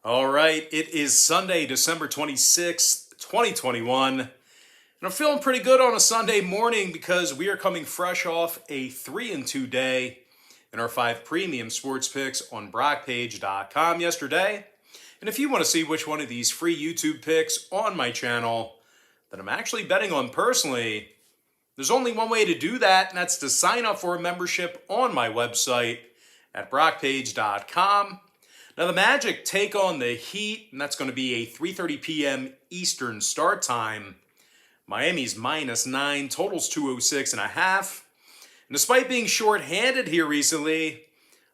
All right, it is Sunday, December 26th, 2021. And I'm feeling pretty good on a Sunday morning because we are coming fresh off a 3-2 day in our 5 premium sports picks on brockpage.com yesterday. And if you want to see which one of these free YouTube picks on my channel that I'm actually betting on personally, there's only one way to do that, and that's to sign up for a membership on my website at brockpage.com. Now, the Magic take on the Heat, and that's going to be a 3:30 p.m. Eastern start time. Miami's -9, totals 206.5. And despite being short-handed here recently,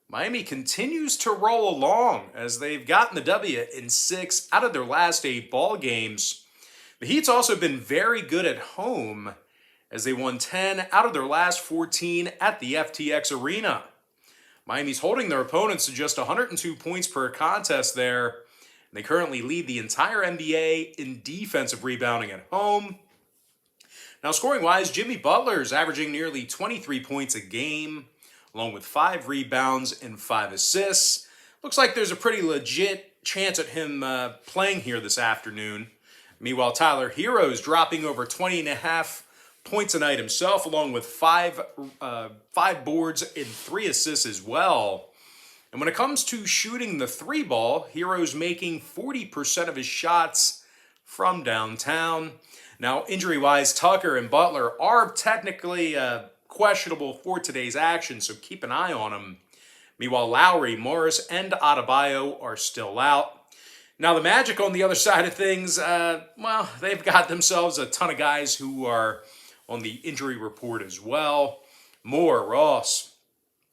Miami continues to roll along as they've gotten the W in 6 out of their last 8 ball games. The Heat's also been very good at home as they won 10 out of their last 14 at the FTX Arena. Miami's holding their opponents to just 102 points per contest there. And they currently lead the entire NBA in defensive rebounding at home. Now, scoring-wise, Jimmy Butler is averaging nearly 23 points a game, along with 5 rebounds and 5 assists. Looks like there's a pretty legit chance at him playing here this afternoon. Meanwhile, Tyler Hero's dropping over 20.5 points a night himself, along with 5 boards and 3 assists as well. And when it comes to shooting the 3 ball, Hero's making 40% of his shots from downtown. Now, injury-wise, Tucker and Butler are technically questionable for today's action, so keep an eye on them. Meanwhile, Lowry, Morris, and Adebayo are still out. Now, the Magic on the other side of things, they've got themselves a ton of guys who are on the injury report as well. Moore, Ross,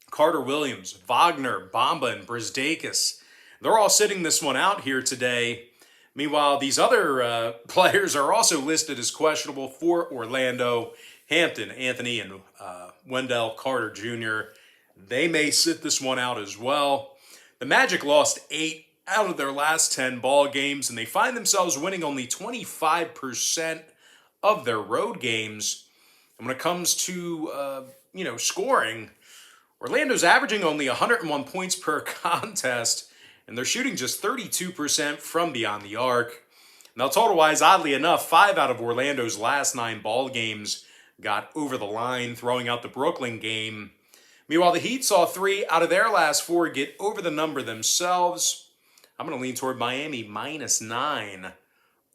Carter Williams, Wagner, Bamba, and Brisdakis. They're all sitting this one out here today. Meanwhile, these other players are also listed as questionable for Orlando. Hampton, Anthony, and Wendell Carter Jr. They may sit this one out as well. The Magic lost 8 out of their last 10 ball games, and they find themselves winning only 25% of their road games. And when it comes to scoring, Orlando's averaging only 101 points per contest, and they're shooting just 32% from beyond the arc. Now, total-wise, oddly enough, 5 out of Orlando's last 9 ball games got over the line, throwing out the Brooklyn game. Meanwhile, the Heat saw 3 out of their last 4 get over the number themselves. I'm going to lean toward Miami -9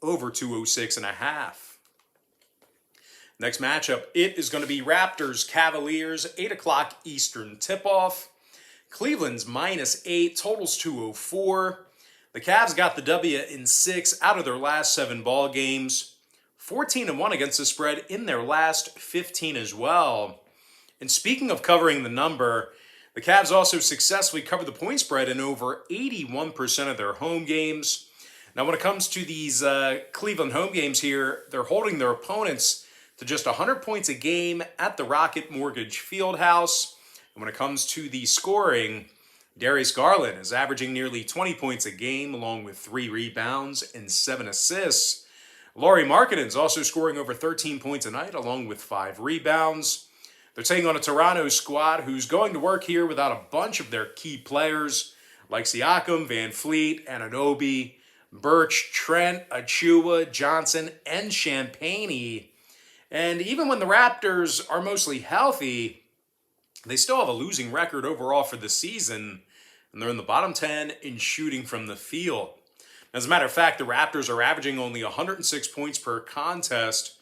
over 206.5. Next matchup, it is going to be Raptors, Cavaliers, 8 o'clock Eastern tip-off. Cleveland's -8, totals 204. The Cavs got the W in 6 out of their last 7 ball games. 14-1 against the spread in their last 15 as well. And speaking of covering the number, the Cavs also successfully covered the point spread in over 81% of their home games. Now, when it comes to these Cleveland home games here, they're holding their opponents to just 100 points a game at the Rocket Mortgage Fieldhouse. And when it comes to the scoring, Darius Garland is averaging nearly 20 points a game, along with 3 rebounds and 7 assists. Lauri Markkanen's also scoring over 13 points a night, along with 5 rebounds. They're taking on a Toronto squad who's going to work here without a bunch of their key players, like Siakam, Van Fleet, Anunoby, Birch, Trent, Achua, Johnson, and Champagnie. And even when the Raptors are mostly healthy, they still have a losing record overall for the season, and they're in the bottom 10 in shooting from the field. As a matter of fact, the Raptors are averaging only 106 points per contest,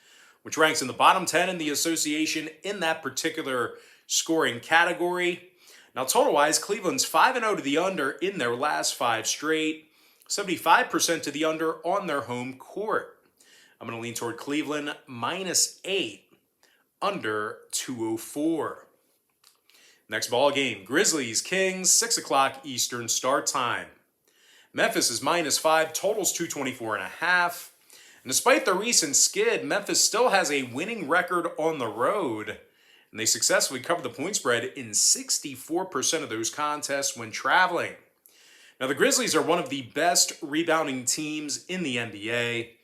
which ranks in the bottom 10 in the association in that particular scoring category. Now, total-wise, Cleveland's 5-0 to the under in their last 5 straight, 75% to the under on their home court. I'm going to lean toward Cleveland -8, under 204. Next ball game, Grizzlies, Kings, 6 o'clock Eastern start time. Memphis is -5, totals 224.5. And despite the recent skid, Memphis still has a winning record on the road. And they successfully covered the point spread in 64% of those contests when traveling. Now, the Grizzlies are one of the best rebounding teams in the NBA,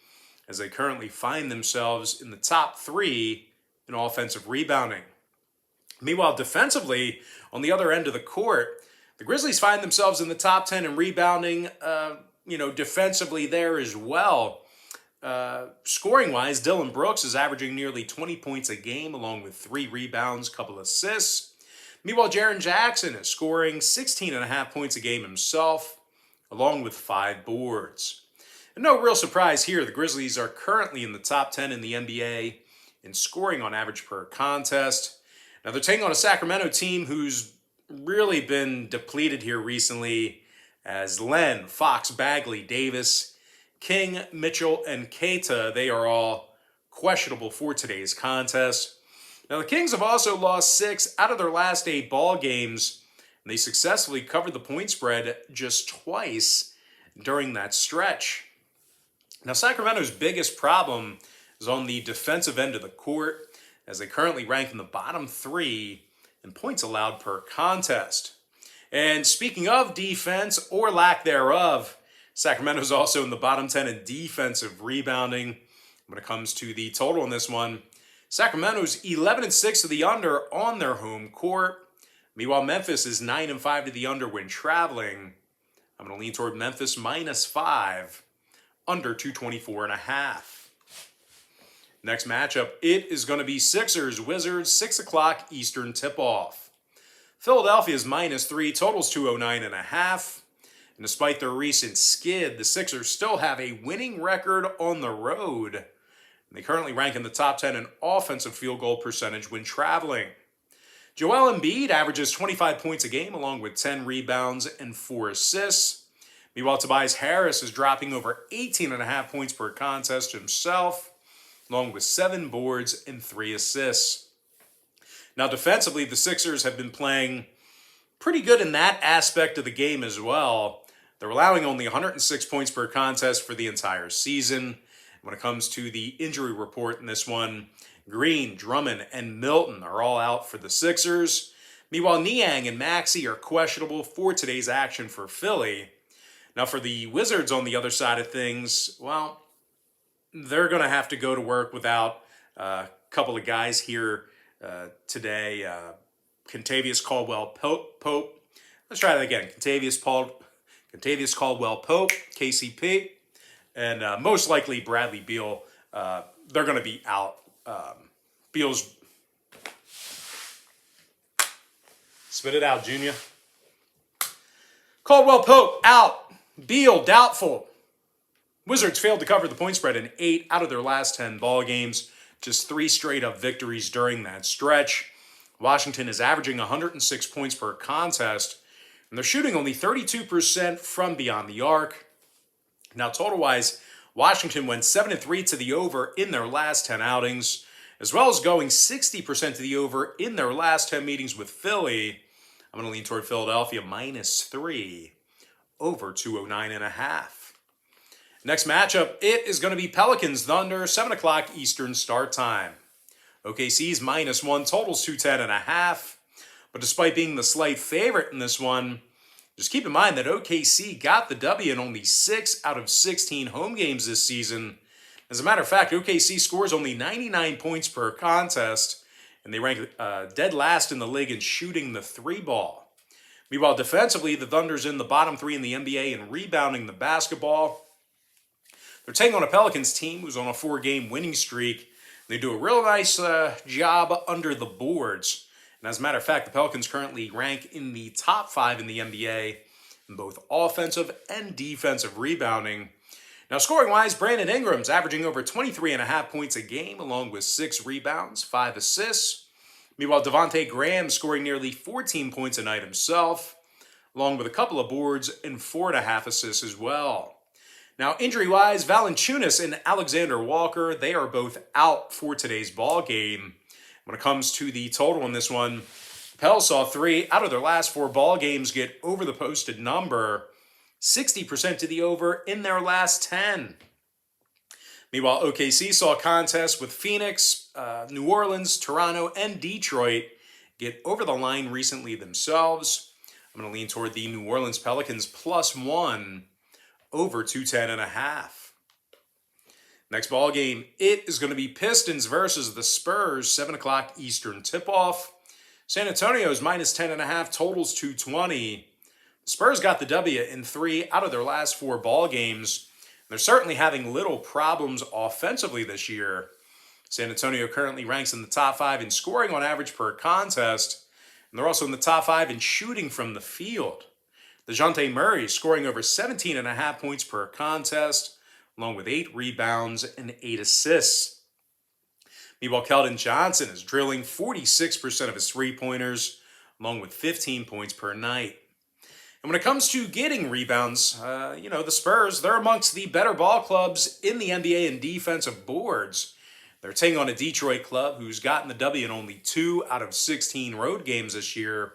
as they currently find themselves in the top 3 in offensive rebounding. Meanwhile, defensively, on the other end of the court, the Grizzlies find themselves in the top 10 in rebounding, defensively there as well. Scoring-wise, Dylan Brooks is averaging nearly 20 points a game, along with 3 rebounds, couple assists. Meanwhile, Jaren Jackson is scoring 16.5 points a game himself, along with 5 boards. And no real surprise here, the Grizzlies are currently in the top 10 in the NBA in scoring on average per contest. Now, they're taking on a Sacramento team who's really been depleted here recently, as Len, Fox, Bagley, Davis, King, Mitchell, and Keita, they are all questionable for today's contest. Now, the Kings have also lost 6 out of their last 8 ball games, and they successfully covered the point spread just twice during that stretch. Now, Sacramento's biggest problem is on the defensive end of the court, as they currently rank in the bottom 3 in points allowed per contest. And speaking of defense, or lack thereof, Sacramento's also in the bottom 10 in defensive rebounding. When it comes to the total in this one, Sacramento's 11-6 to the under on their home court. Meanwhile, Memphis is 9-5 to the under when traveling. I'm going to lean toward Memphis -5, under 224.5. Next matchup, it is going to be Sixers-Wizards, 6 o'clock Eastern tip-off. Philadelphia's -3, totals 209.5. And despite their recent skid, the Sixers still have a winning record on the road. And they currently rank in the top 10 in offensive field goal percentage when traveling. Joel Embiid averages 25 points a game, along with 10 rebounds and 4 assists. Meanwhile, Tobias Harris is dropping over 18.5 points per contest himself, along with 7 boards and 3 assists. Now, defensively, the Sixers have been playing pretty good in that aspect of the game as well. They're allowing only 106 points per contest for the entire season. When it comes to the injury report in this one, Green, Drummond, and Milton are all out for the Sixers. Meanwhile, Niang and Maxey are questionable for today's action for Philly. Now, for the Wizards on the other side of things, well, they're going to have to go to work without a couple of guys here today. Kentavious Caldwell-Pope. Let's try that again. Kentavious Caldwell-Pope, KCP, and most likely Bradley Beal. They're going to be out. Beal's... Spit it out, Junior. Caldwell-Pope out. Beal doubtful. Wizards failed to cover the point spread in 8 out of their last 10 ball games. Just 3 straight-up victories during that stretch. Washington is averaging 106 points per contest, and they're shooting only 32% from beyond the arc. Now, total-wise, Washington went 7-3 to the over in their last 10 outings, as well as going 60% to the over in their last 10 meetings with Philly. I'm going to lean toward Philadelphia -3, over 209.5. Next matchup, it is going to be Pelicans Thunder, 7 o'clock Eastern start time. OKC's -1, totals 210.5. But despite being the slight favorite in this one, just keep in mind that OKC got the W in only 6 out of 16 home games this season. As a matter of fact, OKC scores only 99 points per contest, and they rank dead last in the league in shooting the 3-ball. Meanwhile, defensively, the Thunder's in the bottom 3 in the NBA in rebounding the basketball. They're taking on a Pelicans team who's on a 4-game winning streak. They do a real nice job under the boards. And as a matter of fact, the Pelicans currently rank in the top 5 in the NBA in both offensive and defensive rebounding. Now, scoring-wise, Brandon Ingram's averaging over 23.5 points a game, along with 6 rebounds, 5 assists. Meanwhile, Devontae Graham scoring nearly 14 points a night himself, along with a couple of boards and 4.5 assists as well. Now, injury-wise, Valanciunas and Alexander Walker, they are both out for today's ball game. When it comes to the total in this one, Pels saw 3 out of their last 4 ball games get over the posted number, 60% to the over in their last 10. Meanwhile, OKC saw contests with Phoenix, New Orleans, Toronto, and Detroit get over the line recently themselves. I'm going to lean toward the New Orleans Pelicans +1, over 210.5. Next ball game, it is going to be Pistons versus the Spurs, 7 o'clock Eastern tip-off. San Antonio's -10.5, totals 220. The Spurs got the W in 3 out of their last 4 ball games. They're certainly having little problems offensively this year. San Antonio currently ranks in the top 5 in scoring on average per contest, and they're also in the top 5 in shooting from the field. DeJounte Murray scoring over 17.5 points per contest, along with 8 rebounds and 8 assists. Meanwhile, Keldon Johnson is drilling 46% of his three-pointers, along with 15 points per night. And when it comes to getting rebounds, the Spurs, they're amongst the better ball clubs in the NBA in defensive boards. They're taking on a Detroit club who's gotten the W in only 2 out of 16 road games this year.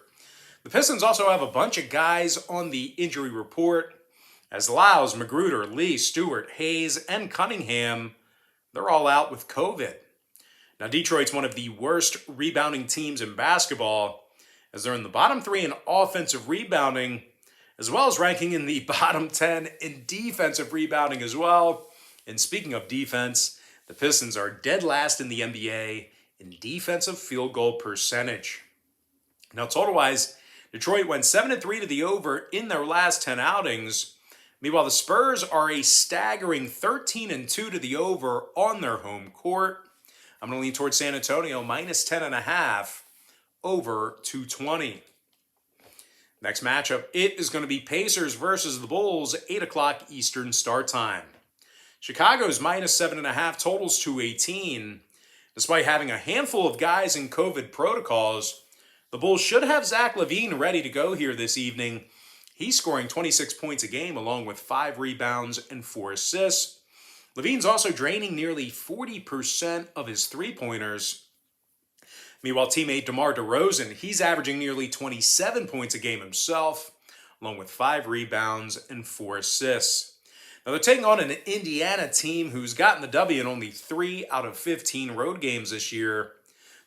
The Pistons also have a bunch of guys on the injury report, as Lyles, Magruder, Lee, Stewart, Hayes, and Cunningham, they're all out with COVID. Now, Detroit's one of the worst rebounding teams in basketball, as they're in the bottom 3 in offensive rebounding, as well as ranking in the bottom 10 in defensive rebounding as well. And speaking of defense, the Pistons are dead last in the NBA in defensive field goal percentage. Now, total-wise, Detroit went 7-3 to the over in their last 10 outings. Meanwhile, the Spurs are a staggering 13-2 to the over on their home court. I'm going to lean towards San Antonio, minus 10.5, over 220. Next matchup, it is going to be Pacers versus the Bulls, 8 o'clock Eastern start time. Chicago's minus 7.5 totals 218. Despite having a handful of guys in COVID protocols, the Bulls should have Zach LaVine ready to go here this evening. He's scoring 26 points a game along with 5 rebounds and 4 assists. LaVine's also draining nearly 40% of his three-pointers. Meanwhile, teammate DeMar DeRozan, he's averaging nearly 27 points a game himself, along with 5 rebounds and 4 assists. Now, they're taking on an Indiana team who's gotten the W in only 3 out of 15 road games this year.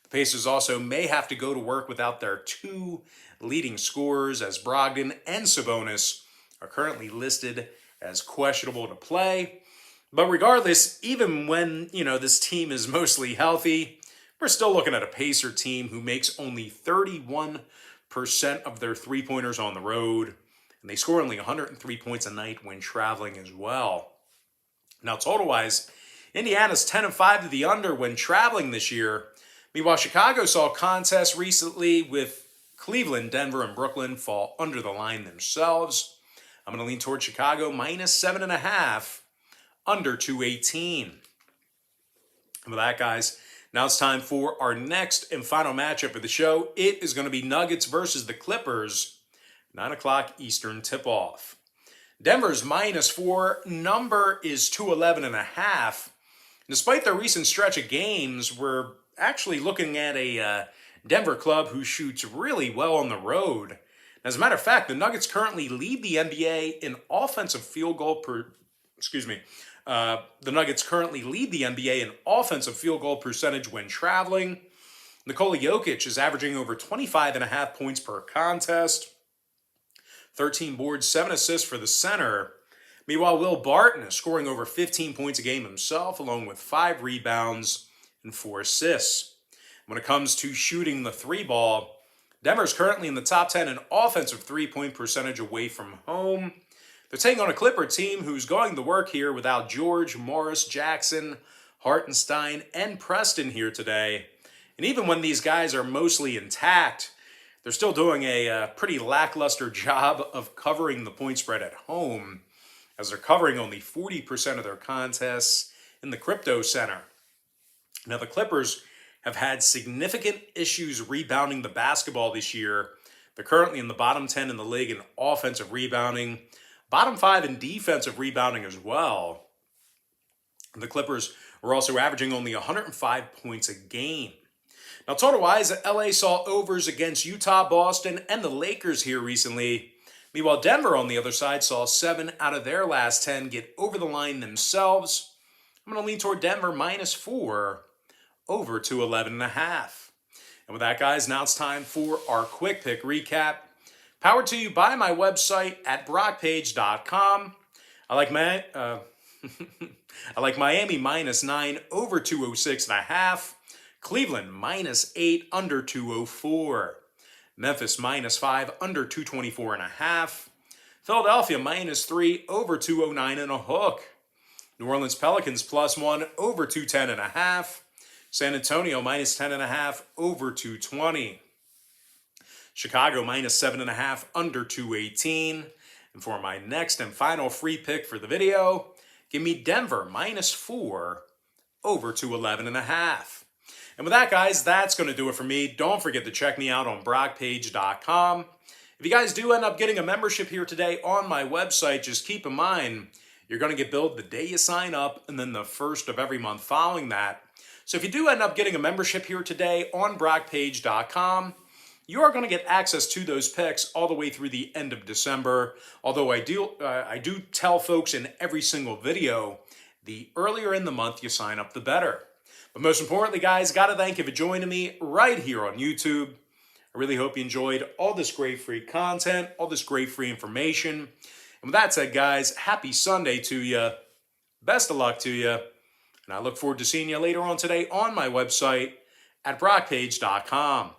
The Pacers also may have to go to work without their 2 leading scorers, as Brogdon and Sabonis are currently listed as questionable to play. But regardless, even when, this team is mostly healthy, we're still looking at a Pacer team who makes only 31% of their three-pointers on the road, and they score only 103 points a night when traveling as well. Now, total-wise, Indiana's 10-5 to the under when traveling this year. Meanwhile, Chicago saw contests recently with Cleveland, Denver, and Brooklyn fall under the line themselves. I'm going to lean towards Chicago, minus 7.5, under 218. And with that, guys, now it's time for our next and final matchup of the show. It is going to be Nuggets versus the Clippers, 9 o'clock Eastern tip-off. Denver's minus 4, number is 211.5. Despite their recent stretch of games, we're actually looking at a Denver club who shoots really well on the road. As a matter of fact, the Nuggets currently lead the NBA in offensive field goal the Nuggets currently lead the NBA in offensive field goal percentage when traveling. Nikola Jokic is averaging over 25.5 points per contest, 13 boards, 7 assists for the center. Meanwhile, Will Barton is scoring over 15 points a game himself, along with 5 rebounds and 4 assists. When it comes to shooting the 3-ball, Denver's currently in the top 10 in offensive 3-point percentage away from home. They're taking on a Clipper team who's going to work here without George, Morris, Jackson, Hartenstein, and Preston here today. And even when these guys are mostly intact, they're still doing a pretty lackluster job of covering the point spread at home, as they're covering only 40% of their contests in the Crypto Center. Now, the Clippers have had significant issues rebounding the basketball this year. They're currently in the bottom 10 in the league in offensive rebounding, bottom 5 in defensive rebounding as well. The Clippers were also averaging only 105 points a game. Now, total-wise, LA saw overs against Utah, Boston, and the Lakers here recently. Meanwhile, Denver, on the other side, saw 7 out of their last 10 get over the line themselves. I'm going to lean toward Denver minus 4, over to 11.5. And with that, guys, now it's time for our quick pick recap. Powered to you by my website at brockpage.com. I like Miami minus 9, over 206.5. Cleveland minus 8, under 204. Memphis minus 5, under 224.5. Philadelphia -3 over 209 and a hook. New Orleans Pelicans +1 over 210 and a half. San Antonio -10 and a half over 220. Chicago -7 and a half under 218. And for my next and final free pick for the video, give me Denver -4 over 211 and a half. And with that, guys, that's going to do it for me. Don't forget to check me out on brockpage.com. If you guys do end up getting a membership here today on my website, just keep in mind, you're going to get billed the day you sign up and then the first of every month following that. So if you do end up getting a membership here today on brockpage.com, you are going to get access to those picks all the way through the end of December. Although I do tell folks in every single video, the earlier in the month you sign up, the better. But most importantly, guys, got to thank you for joining me right here on YouTube. I really hope you enjoyed all this great free content, all this great free information. And with that said, guys, happy Sunday to you. Best of luck to you. And I look forward to seeing you later on today on my website at brockpage.com.